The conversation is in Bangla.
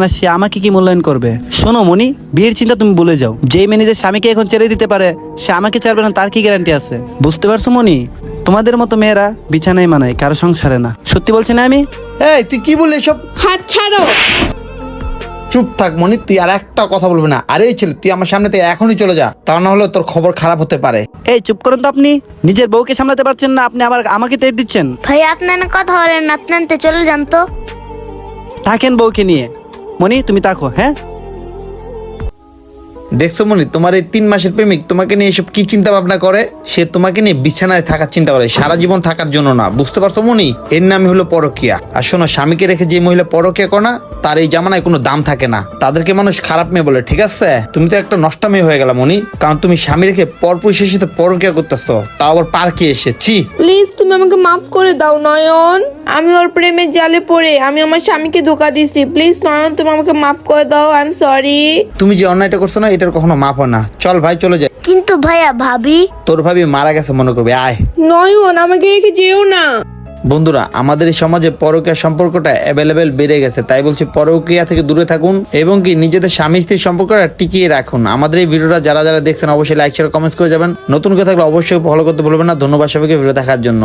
না সে আমাকে কি মূল্যায়ন করবে? শোনো মনি, বিয়ের চিন্তা তুমি ভুলে যাও। যেই মেয়ে নিজের স্বামীকে এখন ছেড়ে দিতে পারে সে আমাকে ছাড়বে না তার কি গ্যারান্টি আছে? বুঝতে পারছো মনি? তোমাদের মতো মেয়েরা বিছানায় মানায়, কারো সংসারে না। সত্যি বলছি না আমি? এই তুই কি বললি এসব? হাত ছাড়ো। চুপ থাক মনি, তুই আর একটা কথা বলবি না। আরে এই ছেলে, তুই আমার সামনে থেকে এখনই চলে যা, তা না হলে তোর খবর খারাপ হতে পারে। এই চুপ করুন তো, আপনি নিজের বউকে সামলাতে পারছেন না, আপনি আবার আমাকে টেট দিচ্ছেন। ভাই আপনার কথা বলেন, আপনি আনতে চলে যান তো। থাকেন বউকে নিয়ে। মনি তুমি থাকো। হ্যাঁ দেখছো মনি, তোমার এই 3 মাসের প্রেমিক তোমাকে নিয়ে এসব কি চিন্তা ভাবনা করে? সে তোমাকে নিয়ে বিছানায় থাকার চিন্তা করে, সারা জীবন থাকার জন্য না। বুঝতে পারছো মনি? এর নামই হলো পরকিয়া। আর শোনো, স্বামীকে রেখে যে মহিলা পরকিয়া করে না, তার এই জামানায় কোনো দাম থাকে না। তাদেরকে মানুষ খারাপ মেয়ে বলে, ঠিক আছে? তুমি তো একটা নষ্টা মেয়ে হয়ে গেলা মনি, কারণ তুমি স্বামী রেখে পরপুরুষের সাথে পরকিয়া করতেছো, তাও আবার পার্কে এসেছি। প্লিজ তুমি আমাকে মাফ করে দাও নয়ন। আমি ওর প্রেমের জালে পড়ে আমি আমার স্বামীকে ধোকা দিছি। প্লিজ নয়ন, তুমি আমাকে মাফ করে দাও। I am sorry. তুমি যে অন্যায়টা করছো না, এটার কখনো মাপ হয় না। চল ভাই চলে যাই। কিন্তু ভাইয়া ভাবি, তোর ভাবি মারা গেছে মনে করবি, আয়। নয়ন আমাকে রেখে যেও না। বন্ধুরা, আমাদের এই সমাজে পরকীয়া সম্পর্কটা অ্যাভেলেবেল বেড়ে গেছে, তাই বলছি পরকীয়া থেকে দূরে থাকুন এবং কি নিজেদের স্বামী স্ত্রীর সম্পর্কটা টিকিয়ে রাখুন। আমাদের এই ভিডিওটা যারা যারা দেখছেন অবশ্যই লাইক শেয়ার কমেন্টস করে যাবেন। নতুন কেউ থাকলে অবশ্যই ফলো করতে ভুলবেন না। ধন্যবাদ সবাইকে ভিডিও দেখার জন্য।